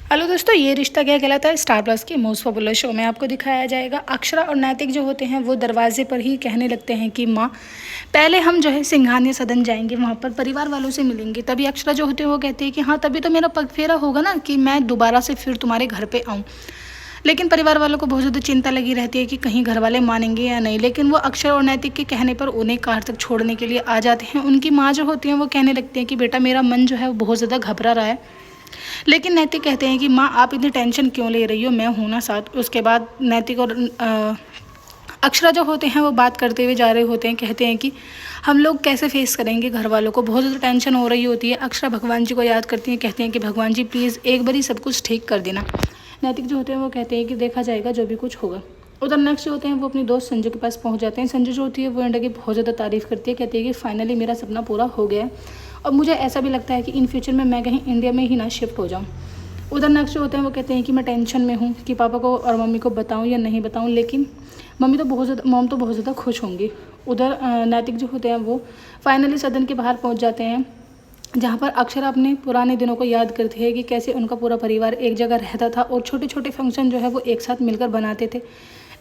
Hello दोस्तों, ये रिश्ता क्या कहलाता है स्टार प्लस के मोस्ट पॉपुलर शो में आपको दिखाया जाएगा। अक्षरा और नैतिक जो होते हैं वो दरवाजे पर ही कहने लगते हैं कि माँ पहले हम जो है सिंघानिया सदन जाएंगे, वहाँ पर परिवार वालों से मिलेंगे। तभी अक्षरा जो होते हैं वो कहते हैं कि हाँ, तभी तो मेरा पग फेरा होगा ना कि मैं दोबारा से फिर तुम्हारे घर पे आऊँ। लेकिन परिवार वालों को बहुत ज़्यादा चिंता लगी रहती है कि कहीं घर वाले मानेंगे या नहीं। लेकिन वो अक्षर और नैतिक के कहने पर उन्हें कार तक छोड़ने के लिए आ जाते हैं। उनकी माँ जो होती है वो कहने लगती है कि बेटा मेरा मन जो है वो बहुत ज़्यादा घबरा रहा है। लेकिन नैतिक कहते हैं कि माँ आप इतनी टेंशन क्यों ले रही हो, मैं हूँ ना साथ। उसके बाद नैतिक और अक्षरा जो होते हैं वो बात करते हुए जा रहे होते हैं। कहते हैं कि हम लोग कैसे फेस करेंगे घर वालों को, बहुत ज़्यादा टेंशन हो रही होती है। अक्षरा भगवान जी को याद करती हैं, कहते हैं कि भगवान जी प्लीज़ एक बार ही सब कुछ ठीक कर देना। नैतिक जो होते हैं वो कहते हैं कि देखा जाएगा जो भी कुछ होगा। उधर नेक्स्ट जो होते हैं वो अपनी दोस्त संजू के पास पहुंच जाते हैं। संजू जो होती है वो इंडिया की बहुत ज़्यादा तारीफ़ करती है, कहती है कि फाइनली मेरा सपना पूरा हो गया है और मुझे ऐसा भी लगता है कि इन फ्यूचर में मैं कहीं इंडिया में ही ना शिफ्ट हो जाऊँ। उधर नेक्स्ट जो होते हैं वो कहते हैं कि मैं टेंशन में हूँ कि पापा को और मम्मी को बताऊँ या नहीं बताऊँ, लेकिन मॉम तो बहुत ज़्यादा खुश होंगी। उधर नैतिक जो होते हैं वो फाइनली सदन के बाहर पहुँच जाते हैं, जहाँ पर अक्षरा अपने पुराने दिनों को याद करती है कि कैसे उनका पूरा परिवार एक जगह रहता था और छोटे छोटे फंक्शन जो है वो एक साथ मिलकर बनाते थे।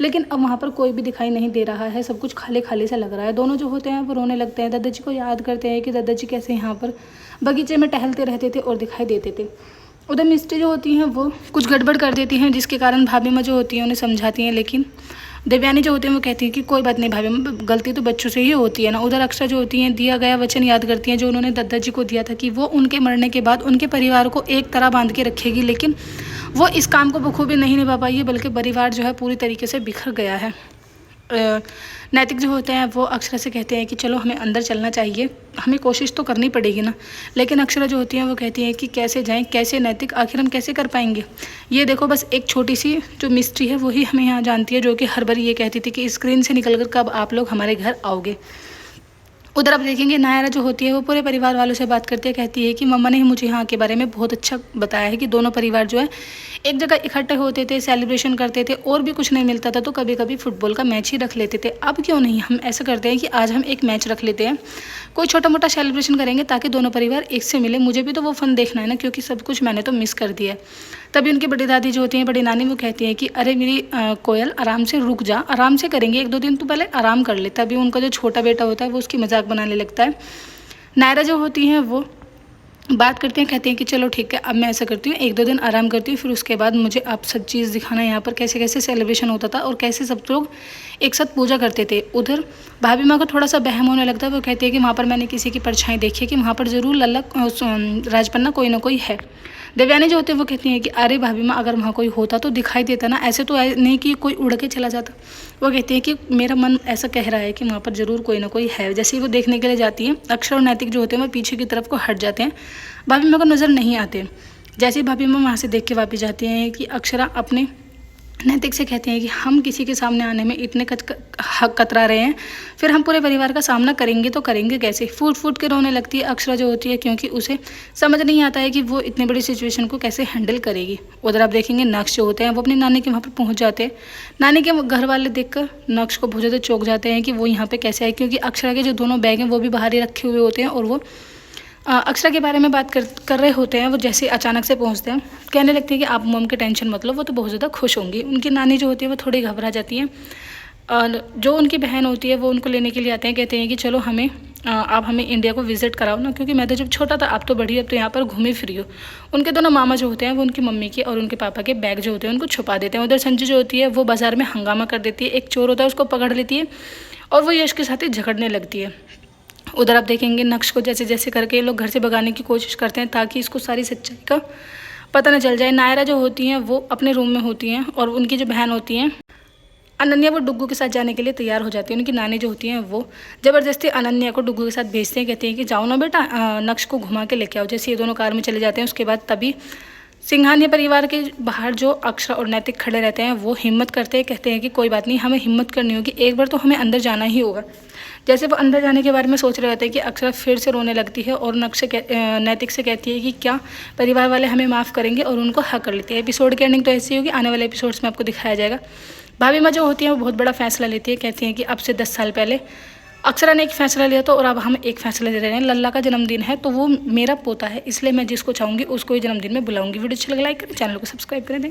लेकिन अब वहाँ पर कोई भी दिखाई नहीं दे रहा है, सब कुछ खाली खाली सा लग रहा है। दोनों जो होते हैं वो रोने लगते हैं, दादाजी को याद करते हैं कि दादाजी कैसे यहाँ पर बगीचे में टहलते रहते थे और दिखाई देते थे। उधर मिस्ट्री जो होती हैं वो कुछ गड़बड़ कर देती हैं, जिसके कारण भाभी माँ जो होती हैं उन्हें समझाती हैं। लेकिन देवयानी जो होते हैं वो कहती हैं कि कोई बात नहीं भाभी माँ, गलती तो बच्चों से ही होती है ना। उधर अक्षरा जो होती हैं दिया गया वचन याद करती हैं जो उन्होंने दादाजी को दिया था कि वो उनके मरने के बाद उनके परिवार को एक तरह बांध के रखेगी। लेकिन वो इस काम को बखूबी नहीं निभा पाई है, बल्कि परिवार जो है पूरी तरीके से बिखर गया है। नैतिक जो होते हैं वो अक्षरा से कहते हैं कि चलो हमें अंदर चलना चाहिए, हमें कोशिश तो करनी पड़ेगी ना। लेकिन अक्षरा जो होती हैं वो कहती हैं कि कैसे जाएं, कैसे नैतिक, आखिर हम कैसे कर पाएंगे। ये देखो बस एक छोटी सी जो मिस्ट्री है वही हमें यहाँ जानती है, जो कि हर बार ये कहती थी कि स्क्रीन से निकलकर कब आप लोग हमारे घर आओगे। उधर आप देखेंगे नायरा जो होती है वो पूरे परिवार वालों से बात करती है, कहती है कि मम्मा ने मुझे यहाँ के बारे में बहुत अच्छा बताया है कि दोनों परिवार जो है एक जगह इकट्ठे होते थे, सेलिब्रेशन करते थे, और भी कुछ नहीं मिलता था तो कभी कभी फुटबॉल का मैच ही रख लेते थे। अब क्यों नहीं हम ऐसा करते हैं कि आज हम एक मैच रख लेते हैं, कोई छोटा मोटा सेलिब्रेशन करेंगे ताकि दोनों परिवार एक से मिले। मुझे भी तो वो फन देखना है ना, क्योंकि सब कुछ मैंने तो मिस कर दिया है। तभी उनकी बड़ी दादी जो होती हैं, बड़ी नानी, वो कहती हैं कि अरे मेरी कोयल आराम से रुक जा, आराम से करेंगे, एक दो दिन तू पहले आराम कर ले। तभी उनका जो छोटा बेटा होता है वो उसकी मजाक बनाने लगता है। नायरा जो होती हैं वो बात करते हैं, कहते हैं कि चलो ठीक है, अब मैं ऐसा करती हूँ, एक दो दिन आराम करती हूँ, फिर उसके बाद मुझे आप सब चीज़ दिखाना यहाँ पर कैसे कैसे सेलिब्रेशन होता था और कैसे सब लोग एक साथ पूजा करते थे। उधर भाभी माँ को थोड़ा सा बहम होने लगता है, वो कहती है कि वहाँ पर मैंने किसी की परछाई देखी है कि वहाँ पर ज़रूर लल्ला राजपन्ना कोई ना कोई है। देवयानी जो होते हैं वो कहती हैं कि अरे भाभी माँ, अगर वहाँ कोई होता तो दिखाई देता ना, ऐसे तो नहीं कि कोई उड़ के चला जाता। वो कहती है कि मेरा मन ऐसा कह रहा है कि वहाँ पर ज़रूर कोई ना कोई है। जैसे ही वो देखने के लिए जाती है, अक्षर और नैतिक जो होते हैं वो पीछे की तरफ को हट जाते हैं, भाभी माँ को नज़र नहीं आते। जैसे ही भाभी माँ वहाँ से देख के वापस जाती हैं कि अक्षरा अपने नैतिक से कहते हैं कि हम किसी के सामने आने में इतने कतरा रहे हैं, फिर हम पूरे परिवार का सामना करेंगे तो करेंगे कैसे। फूट फूट के रोने लगती है अक्षरा जो होती है, क्योंकि उसे समझ नहीं आता है कि वो इतनी बड़ी सिचुएशन को कैसे हैंडल करेगी। उधर आप देखेंगे नक्श जो होते हैं वो अपनी नानी के वहाँ पर पहुँच जाते हैं। नानी के घर वाले देखकर नक्श को बहुत ज़्यादा चौंक जाते हैं कि वो यहाँ पर कैसे आए, क्योंकि अक्षरा के जो दोनों बैग हैं वो भी बाहर ही रखे हुए होते हैं और वो अक्षरा के बारे में बात कर रहे होते हैं। वो जैसे अचानक से पहुंचते हैं, कहने लगते हैं कि आप मॉम की टेंशन मत लो, वो तो बहुत ज़्यादा खुश होंगी। उनकी नानी जो होती है वो थोड़ी घबरा जाती है और जो उनकी बहन होती है वो उनको लेने के लिए आते हैं, कहते हैं कि चलो आप हमें इंडिया को विज़िट कराओ ना, क्योंकि मैं तो जब छोटा था, आप तो बड़ी, अब तो यहाँ पर घूमे फिरी हो। उनके दोनों मामा जो होते हैं वो उनकी मम्मी के और उनके पापा के बैग जो होते हैं उनको छुपा देते हैं। उधर संजू जो होती है वो बाज़ार में हंगामा कर देती है, एक चोर होता है उसको पकड़ लेती है और वो यश के साथ ही झगड़ने लगती है। उधर आप देखेंगे नक्श को जैसे जैसे करके ये लोग घर से भगाने की कोशिश करते हैं ताकि इसको सारी सच्चाई का पता न चल जाए। नायरा जो होती हैं वो अपने रूम में होती हैं और उनकी जो बहन होती हैं अनन्या, वो डुग्गू के साथ जाने के लिए तैयार हो जाती है। उनकी नानी जो होती हैं वो ज़बरदस्ती अनन्या को डुग्गू के साथ भेजते हैं, कहते हैं कि जाओ ना बेटा, नक्श को घुमा के लेके आओ। जैसे ये दोनों कार में चले जाते हैं, उसके बाद तभी सिंघानिया परिवार के बाहर जो अक्षरा और नैतिक खड़े रहते हैं वो हिम्मत करते हैं, कहते हैं कि कोई बात नहीं, हमें हिम्मत करनी होगी, एक बार तो हमें अंदर जाना ही होगा। जैसे वो अंदर जाने के बारे में सोच रहे होते हैं कि अक्षरा फिर से रोने लगती है और नैतिक से कहती है कि क्या परिवार वाले हमें माफ़ करेंगे, और उनको हक कर लेती है। एपिसोड की एंडिंग तो ऐसी होगी, आने वाले एपिसोड्स में आपको दिखाया जाएगा। भाभी माँ जो होती है वो बहुत बड़ा फैसला लेती है, कहती हैं कि अब से 10 साल पहले अक्षरा ने एक फैसला लिया था और अब हम एक फैसला ले रहे हैं। लल्ला का जन्मदिन है तो वो मेरा पोता है, इसलिए मैं जिसको चाहूँगी उसको ही जन्मदिन में बुलाऊंगी। वीडियो अच्छा लगा लाइक करें, चैनल को सब्सक्राइब करें।